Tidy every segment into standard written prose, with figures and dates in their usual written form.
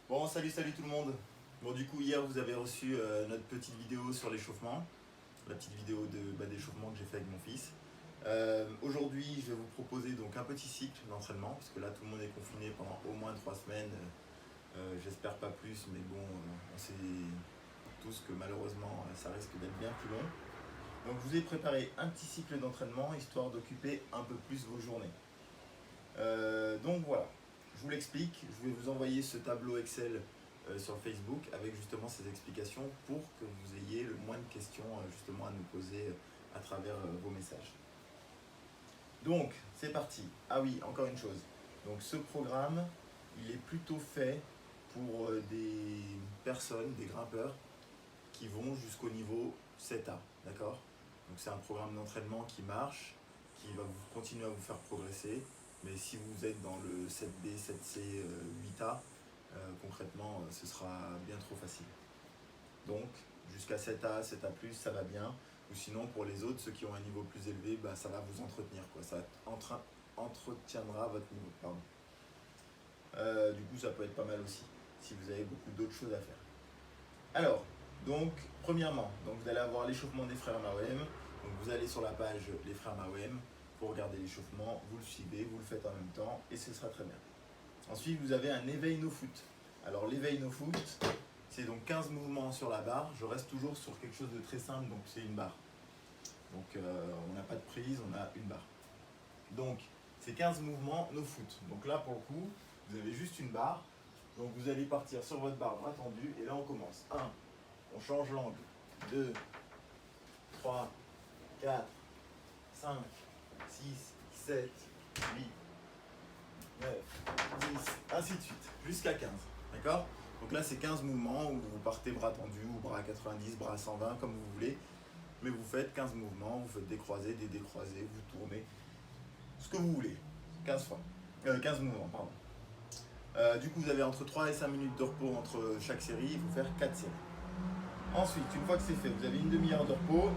Bon, salut tout le monde. Bon, du coup, hier, vous avez reçu notre petite vidéo sur l'échauffement, la petite vidéo d'échauffement que j'ai fait avec mon fils. Aujourd'hui, je vais vous proposer donc un petit cycle d'entraînement, parce que là, tout le monde est confiné pendant au moins 3 semaines. J'espère pas plus, mais bon, on sait tous que malheureusement, ça risque d'être bien plus long. Donc, je vous ai préparé un petit cycle d'entraînement, histoire d'occuper un peu plus vos journées. Donc voilà, je vous l'explique, je vais vous envoyer ce tableau Excel sur Facebook avec justement ces explications pour que vous ayez le moins de questions justement à nous poser à travers vos messages. Donc c'est parti. Ah oui, encore une chose. Donc ce programme, il est plutôt fait pour des personnes, des grimpeurs qui vont jusqu'au niveau 7A, d'accord? Donc c'est un programme d'entraînement qui marche, qui va continuer à vous faire progresser. Mais si vous êtes dans le 7B, 7C, 8A, concrètement, ce sera bien trop facile. Donc, jusqu'à 7A, 7A+, ça va bien. Ou sinon, pour les autres, ceux qui ont un niveau plus élevé, bah, ça va vous entretenir, quoi. Ça entretiendra votre niveau. Pardon. Du coup, ça peut être pas mal aussi, si vous avez beaucoup d'autres choses à faire. Alors, donc, premièrement, donc vous allez avoir l'échauffement des frères Mawem. Donc, vous allez sur la page Les frères Mawem pour regarder l'échauffement, vous le suivez, vous le faites en même temps et ce sera très bien. Ensuite, vous avez un éveil no foot. Alors, l'éveil no foot, c'est donc 15 mouvements sur la barre. Je reste toujours sur quelque chose de très simple, donc c'est une barre. Donc, on n'a pas de prise, on a une barre. Donc, c'est 15 mouvements no foot. Donc là, pour le coup, vous avez juste une barre. Donc, vous allez partir sur votre barre bras tendu et là, on commence. 1, on change l'angle. 2, 3, 4, 5, 6, 7, 8, 9, 10, ainsi de suite, jusqu'à 15. D'accord? Donc là, c'est 15 mouvements où vous partez bras tendus ou bras à 90, bras à 120, comme vous voulez. Mais vous faites 15 mouvements, vous faites des croisés, des décroisés, vous tournez, ce que vous voulez. 15 fois. 15 mouvements, pardon. Du coup, vous avez entre 3 et 5 minutes de repos entre chaque série. Il faut faire 4 séries. Ensuite, une fois que c'est fait, vous avez une demi-heure de repos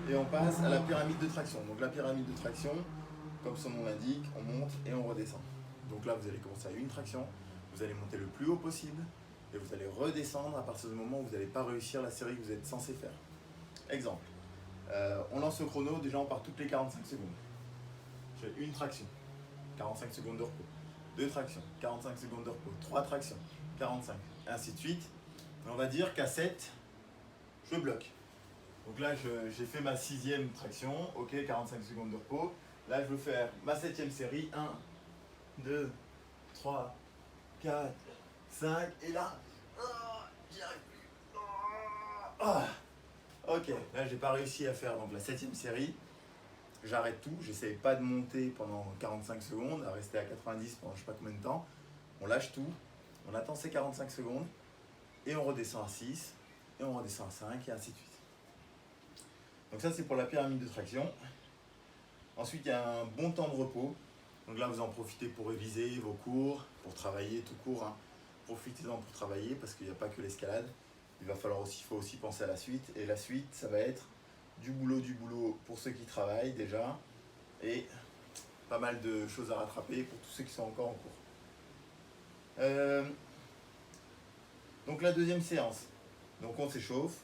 et on passe à la pyramide de traction. Donc la pyramide de traction, comme son nom l'indique, on monte et on redescend. Donc là, vous allez commencer à une traction, vous allez monter le plus haut possible et vous allez redescendre à partir du moment où vous n'allez pas réussir la série que vous êtes censé faire. Exemple, on lance le chrono, déjà on part toutes les 45 secondes. Je fais une traction, 45 secondes de repos. 2 tractions, 45 secondes de repos. 3 tractions, 45, et ainsi de suite. Et on va dire qu'à 7, je bloque. Donc là, j'ai fait ma 6e traction, ok, 45 secondes de repos. Là, je veux faire ma 7e série, 1, 2, 3, 4, 5, et là, j'y arrive plus. Ok, là, j'ai pas réussi à faire donc la 7e série. J'arrête tout, j'essaye pas de monter pendant 45 secondes, à rester à 90 pendant je sais pas combien de temps. On lâche tout, on attend ces 45 secondes, et on redescend à 6, et on redescend à 5, et ainsi de suite. Donc ça, c'est pour la pyramide de traction. Ensuite, il y a un bon temps de repos. Donc là, vous en profitez pour réviser vos cours, pour travailler tout court. Hein. Profitez-en pour travailler parce qu'il n'y a pas que l'escalade. Il faut aussi penser à la suite. Et la suite, ça va être du boulot pour ceux qui travaillent déjà. Et pas mal de choses à rattraper pour tous ceux qui sont encore en cours. Donc la deuxième séance. Donc on s'échauffe,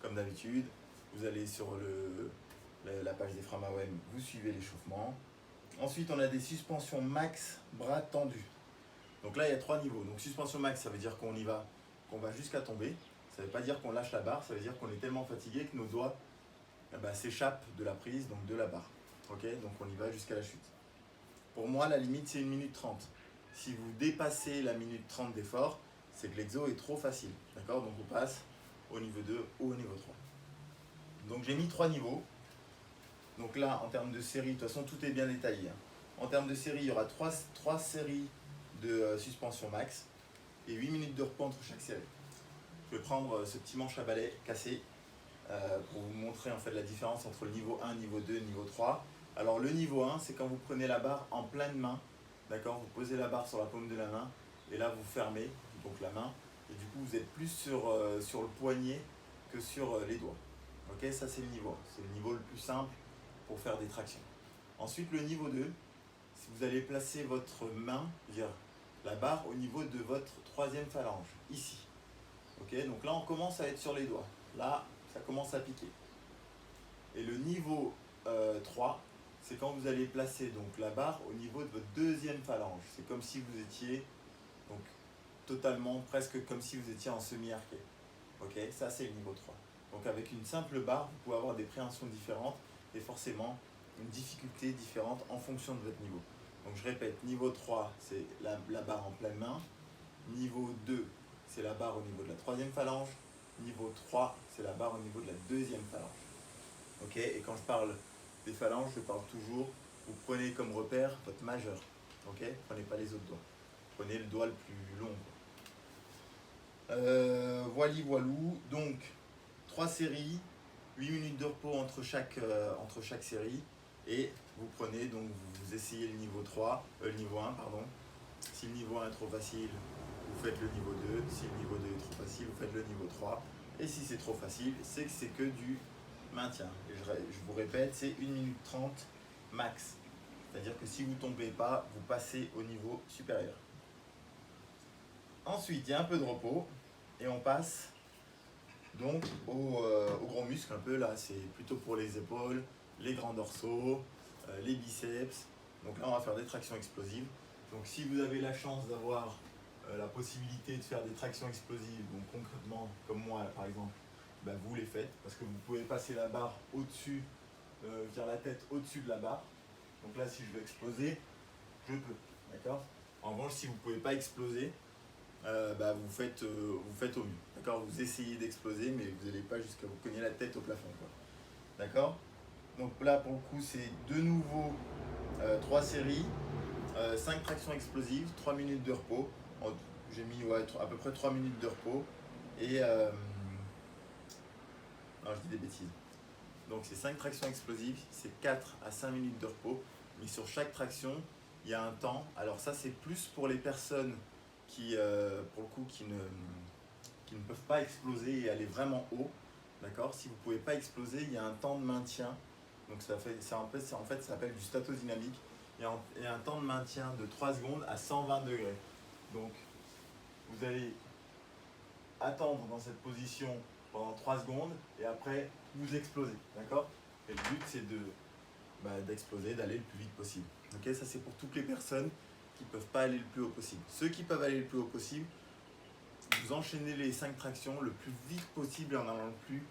comme d'habitude. Vous allez sur la page des frères Mawem, vous suivez l'échauffement. Ensuite, on a des suspensions max bras tendus. Donc là, il y a 3 niveaux. Donc suspension max, ça veut dire qu'on y va, qu'on va jusqu'à tomber. Ça ne veut pas dire qu'on lâche la barre, ça veut dire qu'on est tellement fatigué que nos doigts s'échappent de la prise, donc de la barre. Ok, donc on y va jusqu'à la chute. Pour moi, la limite, c'est 1 minute 30. Si vous dépassez la minute 30 d'effort, c'est que l'exo est trop facile. D'accord? Donc on passe au niveau 2 ou au niveau 3. Donc j'ai mis 3 niveaux. Donc là, en termes de série, de toute façon, tout est bien détaillé. En termes de série, il y aura 3 séries de suspension max et 8 minutes de repos entre chaque série. Je vais prendre ce petit manche à balai cassé pour vous montrer en fait la différence entre le niveau 1, niveau 2, niveau 3. Alors le niveau 1, c'est quand vous prenez la barre en pleine main. D'accord? Vous posez la barre sur la paume de la main et là vous fermez donc la main. Et du coup, vous êtes plus sur le poignet que sur les doigts. Ok, ça c'est le niveau 1. C'est le niveau le plus simple pour faire des tractions. Ensuite, le niveau 2, si vous allez placer votre main, dire la barre au niveau de votre troisième phalange, ici. Ok, donc là on commence à être sur les doigts. Là, ça commence à piquer. Et le niveau 3, c'est quand vous allez placer donc, la barre au niveau de votre deuxième phalange. C'est comme si vous étiez donc, totalement, presque comme si vous étiez en semi-arqué. Ok, ça c'est le niveau 3. Donc avec une simple barre, vous pouvez avoir des préhensions différentes et forcément une difficulté différente en fonction de votre niveau. Donc je répète, niveau 3, c'est la barre en pleine main. Niveau 2, c'est la barre au niveau de la troisième phalange. Niveau 3, c'est la barre au niveau de la deuxième phalange. Ok, et quand je parle des phalanges, je parle toujours, vous prenez comme repère votre majeur. Ok, prenez pas les autres doigts. Prenez le doigt le plus long. Voilou. Donc, 3 séries, 8 minutes de repos entre chaque série. Et vous prenez, donc vous essayez le niveau 3, le niveau 1, pardon. Si le niveau 1 est trop facile, vous faites le niveau 2. Si le niveau 2 est trop facile, vous faites le niveau 3. Et si c'est trop facile, c'est que c'est que du maintien. Et je vous répète, c'est 1 minute 30 max. C'est-à-dire que si vous ne tombez pas, vous passez au niveau supérieur. Ensuite, il y a un peu de repos et on passe donc aux gros muscles un peu. Là, c'est plutôt pour les épaules, les grands dorsaux, les biceps. Donc là, on va faire des tractions explosives. Donc si vous avez la chance d'avoir la possibilité de faire des tractions explosives, donc concrètement, comme moi par exemple, ben, vous les faites parce que vous pouvez passer la barre au-dessus, faire la tête au-dessus de la barre. Donc là, si je veux exploser, je peux. D'accord ? En revanche, si vous ne pouvez pas exploser, bah, vous faites au mieux. D'accord ? Vous essayez d'exploser, mais vous n'allez pas jusqu'à vous cogner la tête au plafond. D'accord ? Donc là, pour le coup, c'est de nouveau 3 séries, 5 tractions explosives, 3 minutes de repos. J'ai mis à peu près 3 minutes de repos. Et non, je dis des bêtises. Donc c'est 5 tractions explosives, c'est 4 à 5 minutes de repos. Mais sur chaque traction, il y a un temps. Alors ça, c'est plus pour les personnes qui, pour le coup, qui ne peuvent pas exploser et aller vraiment haut. D'accord ? Si vous ne pouvez pas exploser, il y a un temps de maintien. Donc ça s'appelle du statodynamique. Il y a un temps de maintien de 3 secondes à 120 degrés. Donc vous allez attendre dans cette position pendant 3 secondes et après vous explosez. D'accord ? Et le but c'est d'exploser, d'aller le plus vite possible. Ok ? Ça c'est pour toutes les personnes qui ne peuvent pas aller le plus haut possible. Ceux qui peuvent aller le plus haut possible, vous enchaînez les 5 tractions le plus vite possible en allant le plus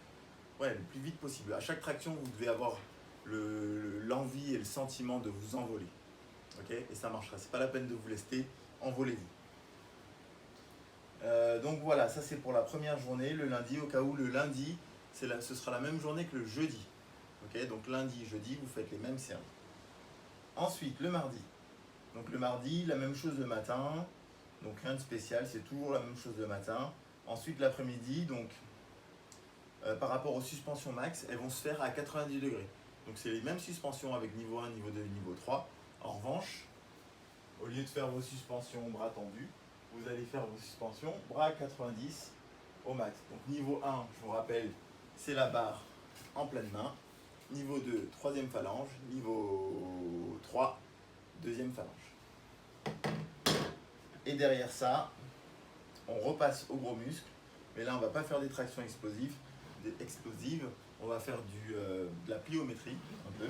vite possible. À chaque traction, vous devez avoir l'envie et le sentiment de vous envoler. Ok ? Et ça marchera. C'est pas la peine de vous laisser, envolez-vous. Donc voilà, ça c'est pour la première journée, le lundi, au cas où le lundi, ce sera la même journée que le jeudi. Ok ? Donc lundi, jeudi, vous faites les mêmes séances. Ensuite, le mardi. Donc le mardi, la même chose le matin. Donc rien de spécial, c'est toujours la même chose le matin. Ensuite, l'après-midi, donc par rapport aux suspensions max, elles vont se faire à 90 degrés. Donc c'est les mêmes suspensions avec niveau 1, niveau 2, niveau 3. En revanche, au lieu de faire vos suspensions bras tendus, vous allez faire vos suspensions bras à 90 au max. Donc niveau 1, je vous rappelle, c'est la barre en pleine main. Niveau 2, troisième phalange. Niveau 3, deuxième phalange. Et derrière ça, on repasse au gros muscle. Mais là, on ne va pas faire des tractions explosives. On va faire de la pliométrie un peu.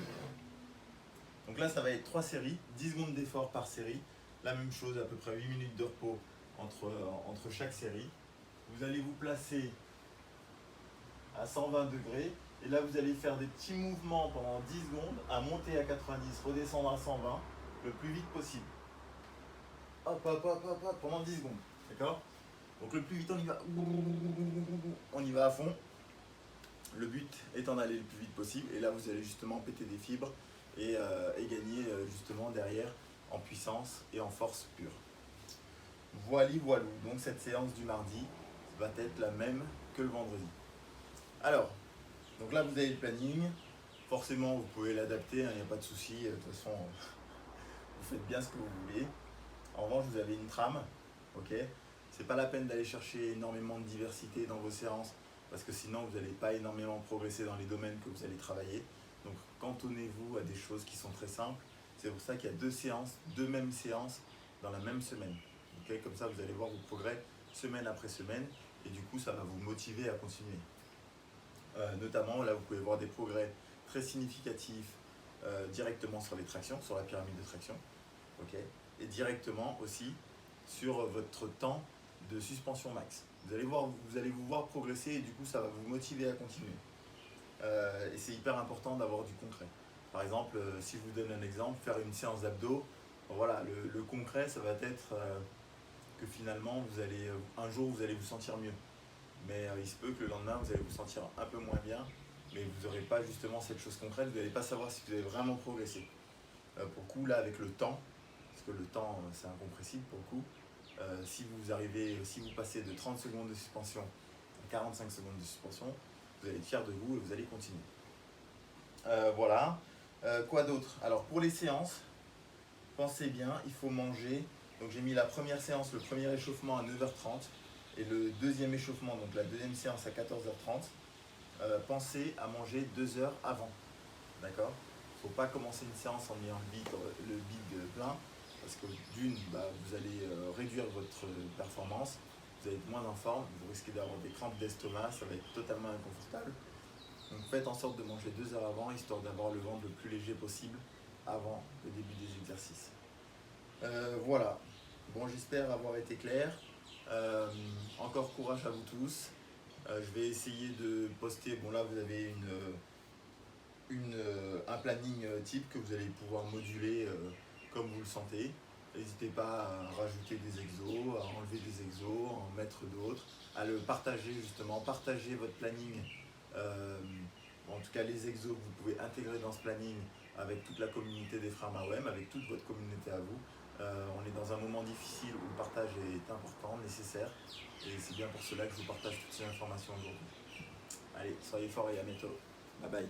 Donc là, ça va être 3 séries, 10 secondes d'effort par série. La même chose, à peu près 8 minutes de repos entre chaque série. Vous allez vous placer à 120 degrés. Et là, vous allez faire des petits mouvements pendant 10 secondes, à monter à 90, redescendre à 120, le plus vite possible. Hop, hop, hop, hop, hop, pendant 10 secondes. D'accord ? Donc le plus vite, on y va. On y va à fond. Le but étant d'aller le plus vite possible. Et là, vous allez justement péter des fibres et gagner justement derrière en puissance et en force pure. Voilou. Donc cette séance du mardi va être la même que le vendredi. Alors, donc là, vous avez le planning. Forcément, vous pouvez l'adapter, il n'y a pas de souci. De toute façon, vous faites bien ce que vous voulez. En revanche, vous avez une trame. Ok ? C'est pas la peine d'aller chercher énormément de diversité dans vos séances parce que sinon vous n'allez pas énormément progresser dans les domaines que vous allez travailler. Donc cantonnez-vous à des choses qui sont très simples. C'est pour ça qu'il y a 2 mêmes séances dans la même semaine. ok. Comme ça, vous allez voir vos progrès semaine après semaine et du coup, ça va vous motiver à continuer. Notamment, là, vous pouvez voir des progrès très significatifs directement sur les tractions, sur la pyramide de traction, ok, et directement aussi sur votre temps de suspension max. Vous allez vous voir progresser et du coup, ça va vous motiver à continuer. Et c'est hyper important d'avoir du concret. Par exemple, si je vous donne un exemple, faire une séance d'abdos, voilà, le concret, ça va être que finalement, un jour, vous allez vous sentir mieux. Mais il se peut que le lendemain, vous allez vous sentir un peu moins bien, mais vous n'aurez pas justement cette chose concrète, vous n'allez pas savoir si vous avez vraiment progressé. Pour le coup, là, avec le temps, parce que le temps, c'est incompressible pour le coup, si vous passez de 30 secondes de suspension à 45 secondes de suspension, vous allez être fier de vous et vous allez continuer. Voilà. Quoi d'autre? Alors pour les séances, pensez bien, il faut manger. Donc j'ai mis la première séance, le premier échauffement à 9h30 et le deuxième échauffement, donc la deuxième séance à 14h30. Pensez à manger 2 heures avant. D'accord? Il ne faut pas commencer une séance en ayant le bide plein parce que d'une, vous allez réduire votre performance, vous allez être moins en forme, vous risquez d'avoir des crampes d'estomac, ça va être totalement inconfortable. Donc faites en sorte de manger 2 heures avant, histoire d'avoir le ventre le plus léger possible avant le début des exercices. Voilà, bon, j'espère avoir été clair. Encore courage à vous tous. Je vais essayer de poster, bon là vous avez un planning type que vous allez pouvoir moduler comme vous le sentez. N'hésitez pas à rajouter des exos, à enlever des exos, à en mettre d'autres, à le partager justement, partager votre planning. En tout cas les exos que vous pouvez intégrer dans ce planning avec toute la communauté des frères Mawem, avec toute votre communauté à vous. On est dans un moment difficile où le partage est important, nécessaire, et c'est bien pour cela que je vous partage toutes ces informations aujourd'hui. Allez, soyez forts et à bientôt. Bye bye.